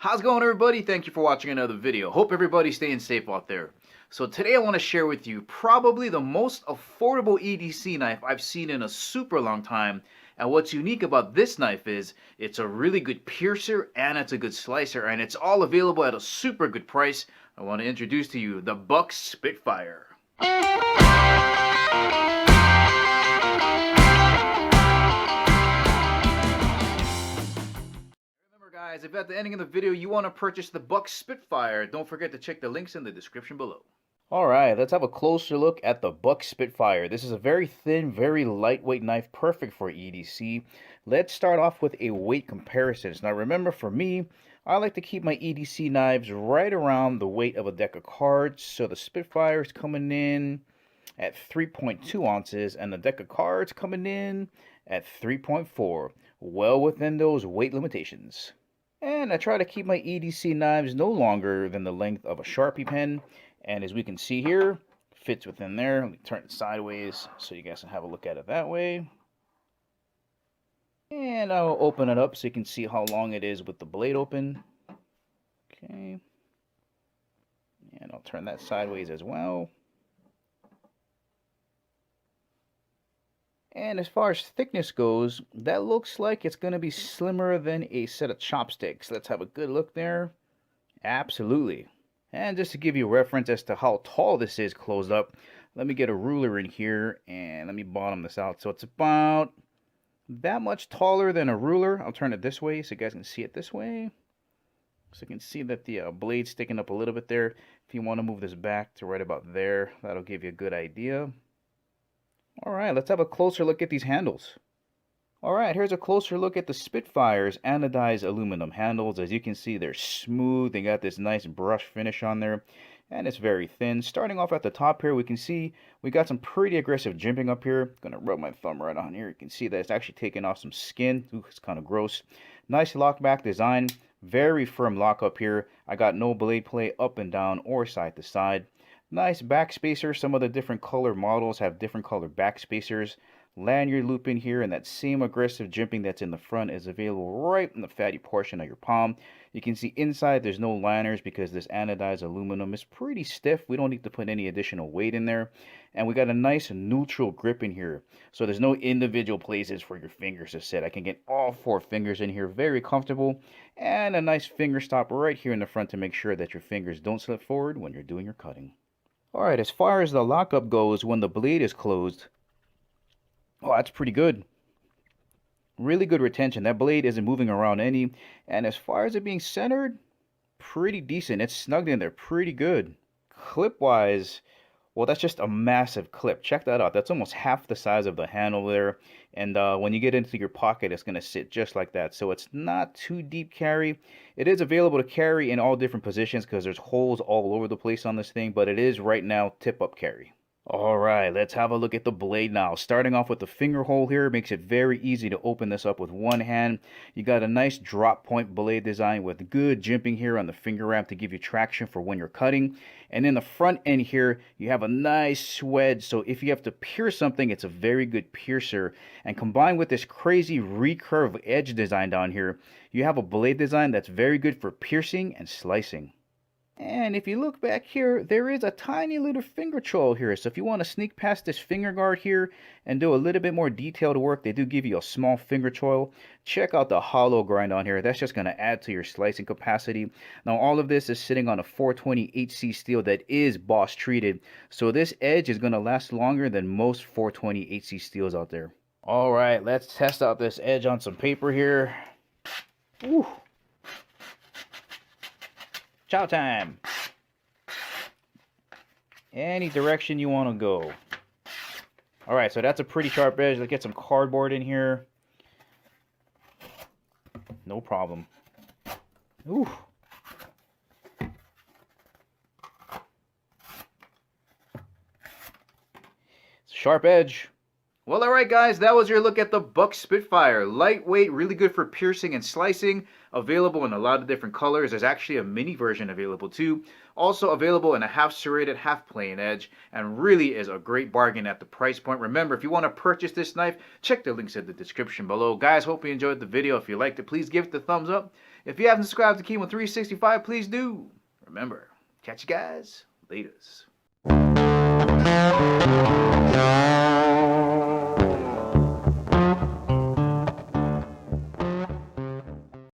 How's it going, everybody? Thank you for watching another video. Hope everybody's staying safe out there. So today I want to share with you probably the most affordable EDC knife I've seen in a super long time. And what's unique about this knife is it's a really good piercer and it's a good slicer, and it's all available at a super good price. I want to introduce to you the Buck Spitfire. Guys, if at the ending of the video you want to purchase the Buck Spitfire, don't forget to check the links in the description below. Alright, let's have a closer look at the Buck Spitfire. This is a very thin, very lightweight knife, perfect for EDC. Let's start off with a weight comparison. Now remember, for me, I like to keep my EDC knives right around the weight of a deck of cards. So the Spitfire is coming in at 3.2 ounces and the deck of cards coming in at 3.4. Well within those weight limitations. And I try to keep my EDC knives no longer than the length of a Sharpie pen. And as we can see here, fits within there. Let me turn it sideways so you guys can have a look at it that way. And I'll open it up so you can see how long it is with the blade open. Okay. And I'll turn that sideways as well. And as far as thickness goes, that looks like it's going to be slimmer than a set of chopsticks. Let's have a good look there. Absolutely. And just to give you a reference as to how tall this is closed up, let me get a ruler in here and let me bottom this out. So it's about that much taller than a ruler. I'll turn it this way so you guys can see it this way. So you can see that the blade's sticking up a little bit there. If you want to move this back to right about there, that'll give you a good idea. Alright, let's have a closer look at these handles. Alright, here's a closer look at the Spitfire's anodized aluminum handles. As you can see, they're smooth. They got this nice brush finish on there, and it's very thin. Starting off at the top here, we can see we got some pretty aggressive jimping up here. Gonna rub my thumb right on here. You can see that it's actually taking off some skin. Ooh, it's kind of gross. Nice lockback design. Very firm lock up here. I got no blade play up and down or side to side. Nice back spacer. Some of the different color models have different color back spacers. Lanyard loop in here, and that same aggressive jimping that's in the front is available right in the fatty portion of your palm. You can see inside there's no liners because this anodized aluminum is pretty stiff. We don't need to put any additional weight in there. And we got a nice neutral grip in here. So there's no individual places for your fingers to sit. I can get all 4 fingers in here, very comfortable. And a nice finger stop right here in the front to make sure that your fingers don't slip forward when you're doing your cutting. Alright, as far as the lockup goes, when the blade is closed, oh, that's pretty good. Really good retention. That blade isn't moving around any. And as far as it being centered, pretty decent. It's snugged in there pretty good. Clip-wise, well, that's just a massive clip. Check that out. That's almost half the size of the handle there. And when you get into your pocket, it's going to sit just like that. So it's not too deep carry. It is available to carry in all different positions because there's holes all over the place on this thing. But it is right now tip-up carry. Alright, let's have a look at the blade now. Starting off with the finger hole here, makes it very easy to open this up with one hand. You got a nice drop point blade design with good jimping here on the finger ramp to give you traction for when you're cutting. And in the front end here, you have a nice wedge, so if you have to pierce something, it's a very good piercer. And combined with this crazy recurve edge design down here, you have a blade design that's very good for piercing and slicing. And if you look back here, there is a tiny little finger choil here. So if you want to sneak past this finger guard here and do a little bit more detailed work, they do give you a small finger choil. Check out the hollow grind on here. That's just going to add to your slicing capacity. Now all of this is sitting on a 420 HC steel that is Boss treated. So this edge is going to last longer than most 420 HC steels out there. Alright, let's test out this edge on some paper here. Woo. Chow time. Any direction you want to go. Alright, so that's a pretty sharp edge. Let's get some cardboard in here. No problem. Ooh. It's a sharp edge. Well, alright guys, that was your look at the Buck Spitfire. Lightweight, really good for piercing and slicing. Available in a lot of different colors. There's actually a mini version available too. Also available in a half serrated, half plain edge. And really is a great bargain at the price point. Remember, if you want to purchase this knife, check the links in the description below. Guys, hope you enjoyed the video. If you liked it, please give it the thumbs up. If you haven't subscribed to Kimo 365, please do. Remember, catch you guys. Laters.